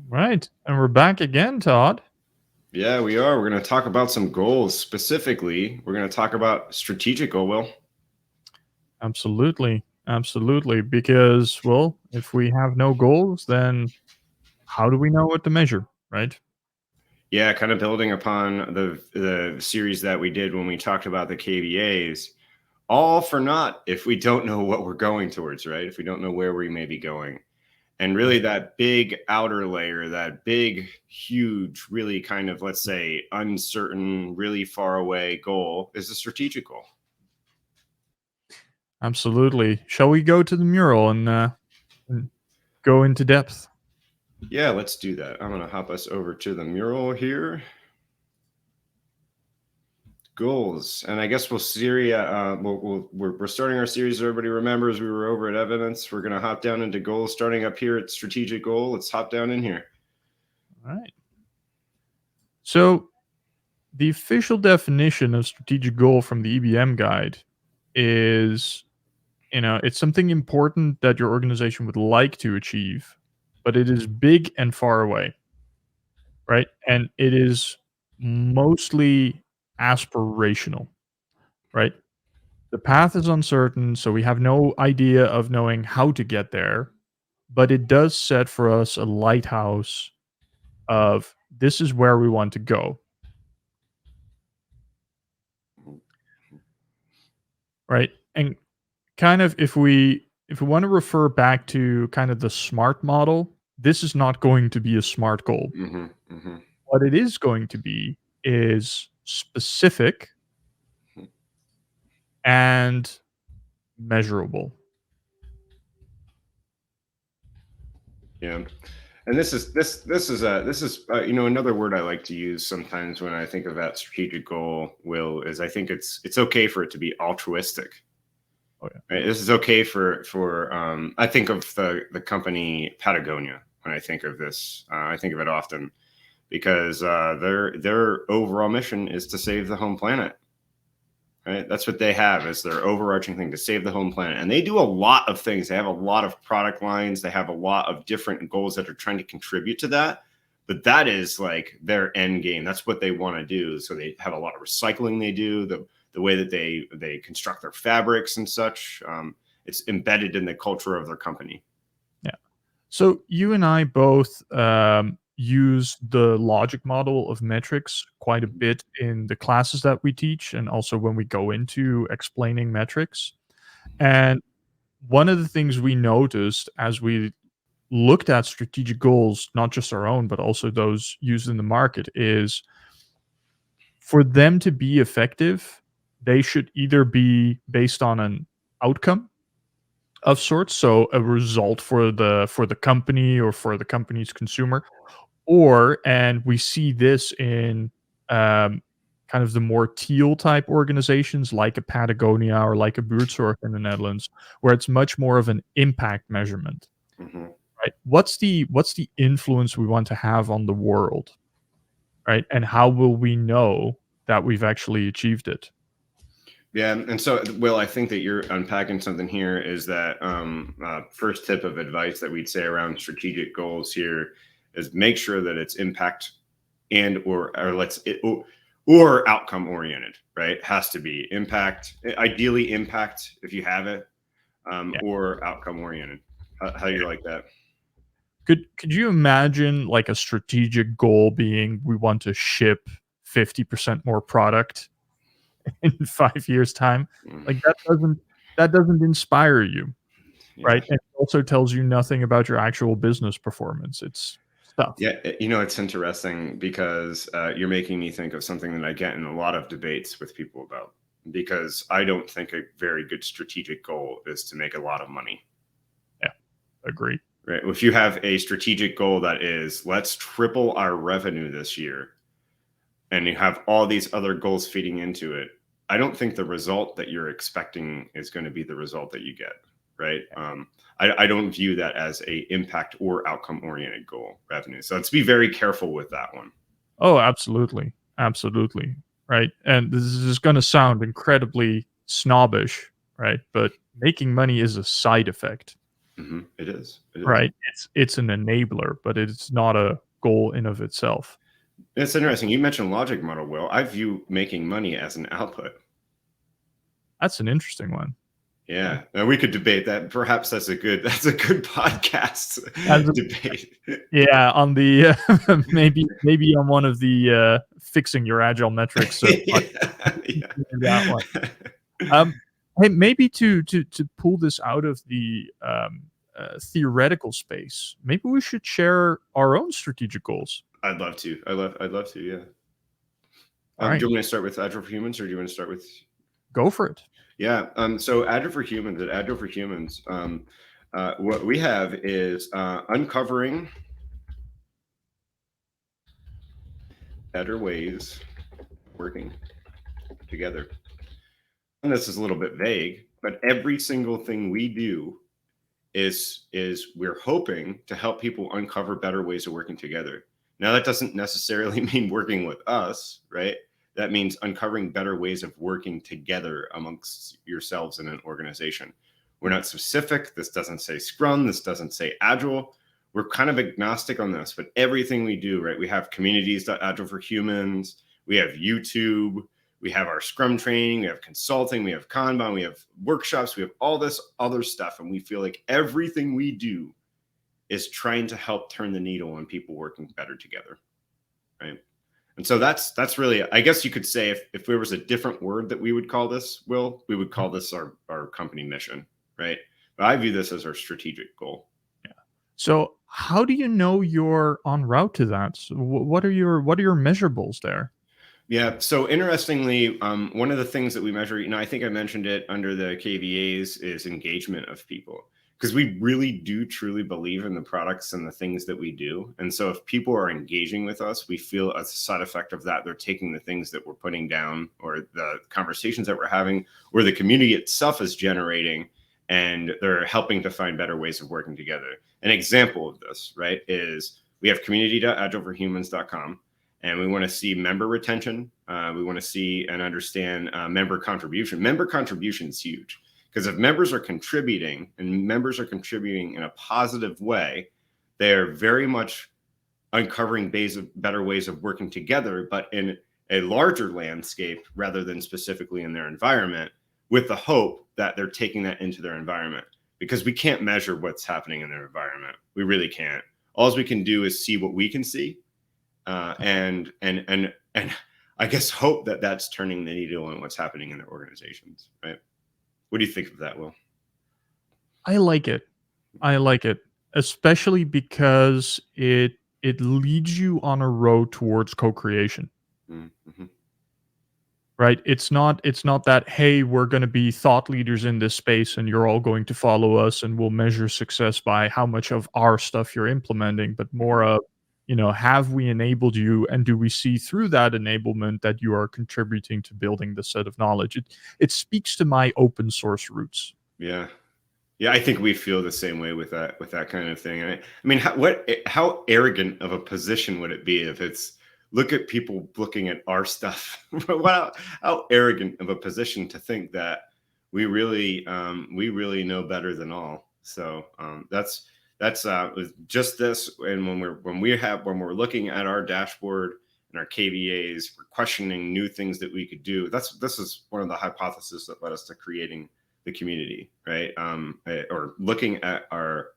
Right. And we're back again, Todd. Yeah, we are. We're going to talk about some goals. Specifically, we're going to talk about strategic goal, Will. Absolutely. Absolutely. Because, well, if we have no goals, then how do we know what to measure? Right. Yeah, kind of building upon the series that we did when we talked about the KVAs. All for naught if we don't know what we're going towards, right? If we don't know where we may be going. And Yeah. really that big outer layer, that big, huge, really kind of, let's say, uncertain, really far away goal is a strategic goal. Absolutely. Shall we go to the mural and go into depth? Yeah, let's do that. I'm going to hop us over to the mural here. Goals, and I guess we'll series. We're starting our series. Everybody remembers we were over at evidence. We're going to hop down into goals, starting up here at strategic goal. Let's hop down in here. All right. So, the official definition of strategic goal from the EBM guide is, it's something important that your organization would like to achieve, but it is big and far away, right? And it is mostly aspirational, right? The path is uncertain, so we have no idea of knowing how to get there, but it does set for us a lighthouse of this is where we want to go, right? And kind of if we want to refer back to kind of the SMART model, this is not going to be a SMART goal. Mm-hmm, mm-hmm. What it is going to be is specific and measurable. Yeah, and this is another word I like to use sometimes when I think of that strategic goal. Will is I think it's okay for it to be altruistic. Oh yeah. Right? This is okay for I think of the company Patagonia when I think of this. I think of it often because their overall mission is to save the home planet. Right, that's what they have as their overarching thing, to save the home planet, and they do a lot of things. They have a lot of product lines. They have a lot of different goals that are trying to contribute to that. But that is like their end game. That's what they want to do. So they have a lot of recycling. They do the way that they construct their fabrics and such. It's embedded in the culture of their company. Yeah. So you and I both use the logic model of metrics quite a bit in the classes that we teach, and also when we go into explaining metrics. And one of the things we noticed as we looked at strategic goals, not just our own, but also those used in the market, is for them to be effective, they should either be based on an outcome of sorts, so a result for the company or for the company's consumer, or and we see this in kind of the more teal type organizations like a Patagonia or like a Buurtzorg in the Netherlands, where it's much more of an impact measurement. Mm-hmm. Right? What's the influence we want to have on the world, right? And how will we know that we've actually achieved it? Yeah, and so, Will, I think that you're unpacking something here. Is that first tip of advice that we'd say around strategic goals here is make sure that it's impact and or outcome oriented, right? Has to be impact, ideally impact if you have it, Yeah. or outcome oriented. How do you like that? Could you imagine like a strategic goal being we want to ship 50% more product in 5 years time? Mm, Like that doesn't inspire you, yeah. right? And it also tells you nothing about your actual business performance. It's stuff. Yeah, it's interesting because you're making me think of something that I get in a lot of debates with people about. Because I don't think a very good strategic goal is to make a lot of money. Yeah. Agree. Right. If you have a strategic goal that is, let's triple our revenue this year, and you have all these other goals feeding into it, I don't think the result that you're expecting is going to be the result that you get. Right. I don't view that as a impact or outcome oriented goal, revenue. So let's be very careful with that one. Oh, absolutely. Absolutely. Right. And this is going to sound incredibly snobbish, right? But making money is a side effect. It is. It is. right? It's an enabler, but it's not a goal in of itself. It's interesting. You mentioned logic model, Will. I view making money as an output. That's an interesting one. Yeah, and we could debate that. Perhaps that's a good podcast As a debate. Yeah, on the maybe on one of the, fixing your agile metrics, pod Yeah. that one. Yeah. Um, Hey, maybe to pull this out of the, theoretical space, maybe we should share our own strategic goals. I'd love to. I'd love to. Yeah. Do Alright, you want me to start with Agile for Humans, or do you want to start with? go for it. Yeah. So Agile for Humans, at Agile for Humans, what we have is uncovering better ways of working together. And this is a little bit vague, but every single thing we do is we're hoping to help people uncover better ways of working together. Now that doesn't necessarily mean working with us, right? That means uncovering better ways of working together amongst yourselves in an organization. We're not specific. This doesn't say Scrum. This doesn't say Agile. We're kind of agnostic on this, but everything we do, right? We have communities.agile for humans. We have YouTube. We have our Scrum training, we have consulting, we have Kanban, we have workshops, we have all this other stuff. And we feel like everything we do is trying to help turn the needle on people working better together, right? And so that's really, I guess you could say, if there was a different word that we would call this, Will, we would call this our company mission, right? But I view this as our strategic goal. Yeah. So, how do you know you're en route to that? So what are your measurables there? Yeah. So interestingly, one of the things that we measure, I think I mentioned it under the KVAs, is engagement of people, because we really do truly believe in the products and the things that we do. And so if people are engaging with us, we feel as a side effect of that, they're taking the things that we're putting down, or the conversations that we're having, or the community itself is generating, and they're helping to find better ways of working together. An example of this, right, is we have community.agileforhumans.com. And we want to see member retention. We want to see and understand member contribution. Member contribution is huge, because if members are contributing, and members are contributing in a positive way, they're very much uncovering better ways of working together, but in a larger landscape rather than specifically in their environment, with the hope that they're taking that into their environment. Because we can't measure what's happening in their environment. We really can't. All we can do is see what we can see, and I guess hope that that's turning the needle on what's happening in their organizations, right? What do you think of that, Will? I like it. I like it, especially because it leads you on a road towards co-creation. Mm-hmm. Right? It's not that, "Hey, we're gonna be thought leaders in this space, and you're all going to follow us, and we'll measure success by how much of our stuff you're implementing," but more of, have we enabled you, and do we see through that enablement that you are contributing to building the set of knowledge? It speaks to my open source roots. Yeah, yeah, I think we feel the same way with that kind of thing. And I mean, how arrogant of a position would it be if it's look at people looking at our stuff? Wow, how arrogant of a position to think that we really know better than all. So that's just this. And when we're looking at our dashboard and our KVAs, we're questioning new things that we could do. This is one of the hypotheses that led us to creating the community, right? Or looking at our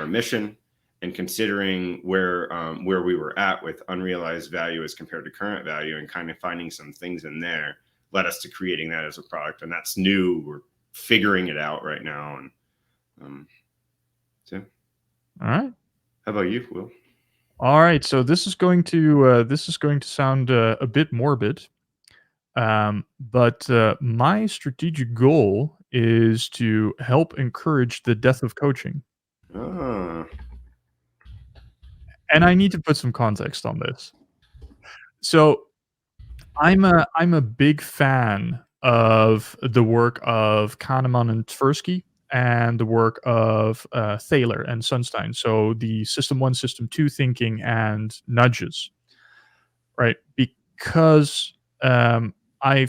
mission and considering where we were at with unrealized value as compared to current value, and kind of finding some things in there led us to creating that as a product. And that's new. We're figuring it out right now. And so, All right. how about you, Will? All right, so this is going to sound, a bit morbid, but, my strategic goal is to help encourage the death of coaching. Ah, And I need to put some context on this. So, I'm a big fan of the work of Kahneman and Tversky, and the work of, Thaler and Sunstein, so the System 1, System 2 thinking and nudges, right? Because, I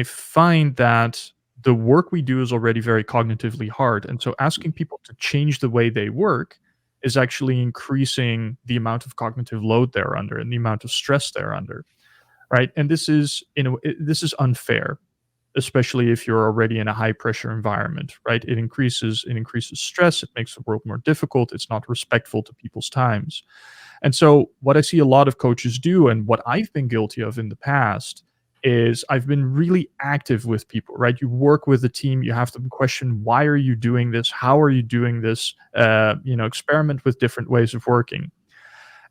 find that the work we do is already very cognitively hard, and so asking people to change the way they work is actually increasing the amount of cognitive load they're under and the amount of stress they're under, right? And this is, this is unfair, especially if you're already in a high pressure environment, right? It increases stress, it makes the world more difficult, it's not respectful to people's times. And so what I see a lot of coaches do, and what I've been guilty of in the past, is I've been really active with people, right? You work with a team, you have to question, why are you doing this? How are you doing this? Experiment with different ways of working.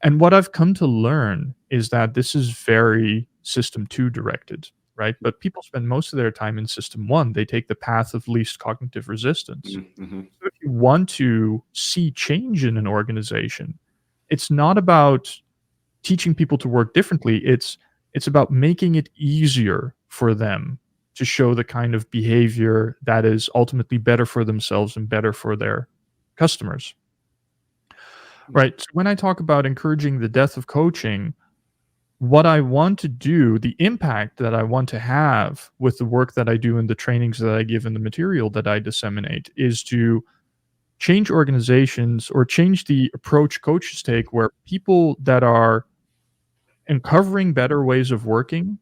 And what I've come to learn is that this is very system two directed, right? But people spend most of their time in system one. They take the path of least cognitive resistance. Mm-hmm. So if you want to see change in an organization, it's not about teaching people to work differently. It's about making it easier for them to show the kind of behavior that is ultimately better for themselves and better for their customers. Right. So when I talk about encouraging the death of coaching, what I want to do, the impact that I want to have with the work that I do and the trainings that I give and the material that I disseminate is to change organizations or change the approach coaches take, where people that are uncovering better ways of working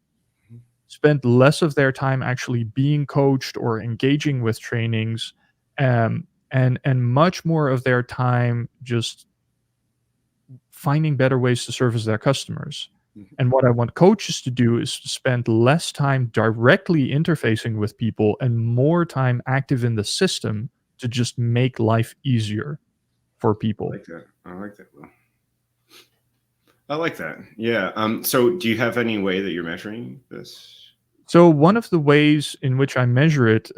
spend less of their time actually being coached or engaging with trainings, and much more of their time just finding better ways to service their customers. Mm-hmm. And what I want coaches to do is to spend less time directly interfacing with people and more time active in the system to just make life easier for I people. like that. I like that. Will. I like that. Yeah. So do you have any way that you're measuring this? So one of the ways in which I measure it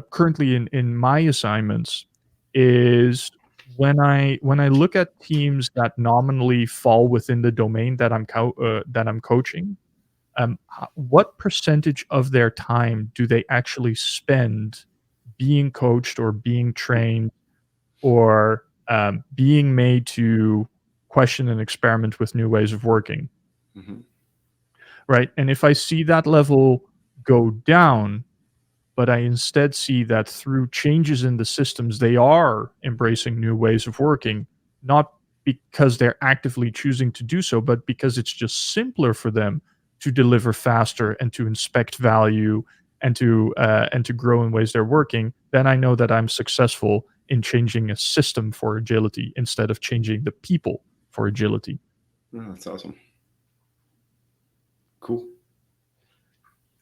currently in my assignments is when I look at teams that nominally fall within the domain that I'm coaching. What percentage of their time do they actually spend being coached or being trained or being made to question and experiment with new ways of working, Mm-hmm. right? And if I see that level go down, but I instead see that through changes in the systems, they are embracing new ways of working, not because they're actively choosing to do so, but because it's just simpler for them to deliver faster and to inspect value and to grow in ways they're working. Then I know that I'm successful in changing a system for agility instead of changing the people for agility. Oh, that's awesome. Cool.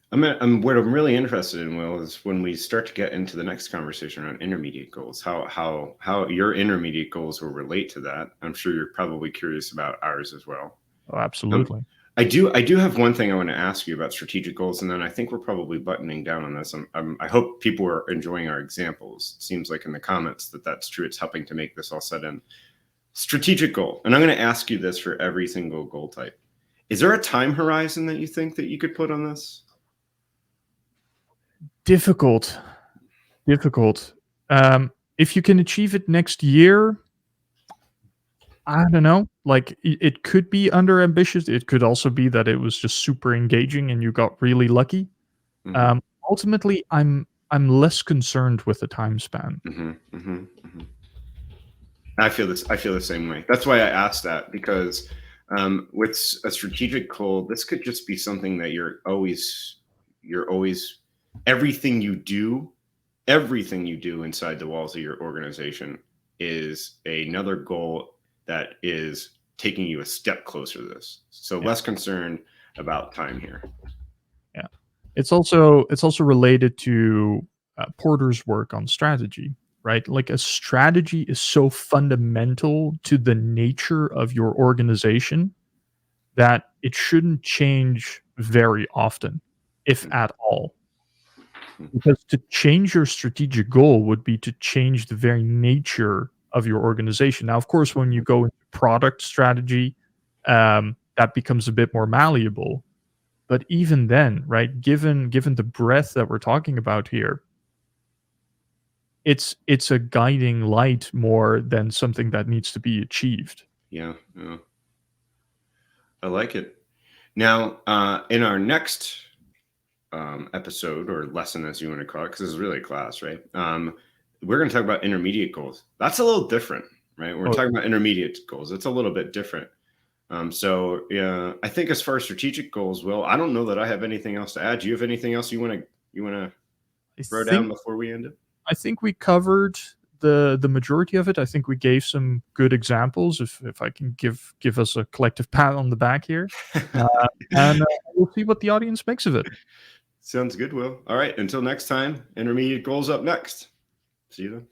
What I'm really interested in, Will, is when we start to get into the next conversation around intermediate goals, how your intermediate goals will relate to that. I'm sure you're probably curious about ours as well. Oh, Um, absolutely. I do have one thing I want to ask you about strategic goals, and then I think we're probably buttoning down on this. I hope people are enjoying our examples. It seems like in the comments that's true. It's helping to make this all set in. Strategic goal, and I'm going to ask you this for every single goal type. Is there a time horizon that you think that you could put on this? Difficult. Difficult. If you can achieve it next year, I don't know. Like, it could be under ambitious. It could also be that it was just super engaging and you got really lucky. Mm-hmm. Ultimately, I'm less concerned with the time span. Mm-hmm. Mm-hmm. Mm-hmm. I feel this. I feel the same way. That's why I asked that, because with a strategic goal, this could just be something that you're always, everything you do inside the walls of your organization is another goal that is taking you a step closer to this. So Yeah, less concerned about time here. yeah. It's also related to Porter's work on strategy, right? Like, a strategy is so fundamental to the nature of your organization that it shouldn't change very often, if at all. Because to change your strategic goal would be to change the very nature of your organization. Now, of course, when you go into product strategy, that becomes a bit more malleable. But even then, right, given the breadth that we're talking about here, it's a guiding light more than something that needs to be achieved. Yeah, yeah, I like it. Now, in our next episode or lesson, as you want to call it, because it's really a class, right? We're going to talk about intermediate goals. That's a little different, right? We're Oh, talking about intermediate goals. It's a little bit different. So yeah, I think as far as strategic goals, Will, I don't know that I have anything else to add. Do you have anything else you want to I throw down think before we end it? I think we covered the majority of it. I think we gave some good examples. If I can give us a collective pat on the back here, uh, and we'll see what the audience makes of it. Sounds good, Will. All right. Until next time, intermediate goals up next. See you then.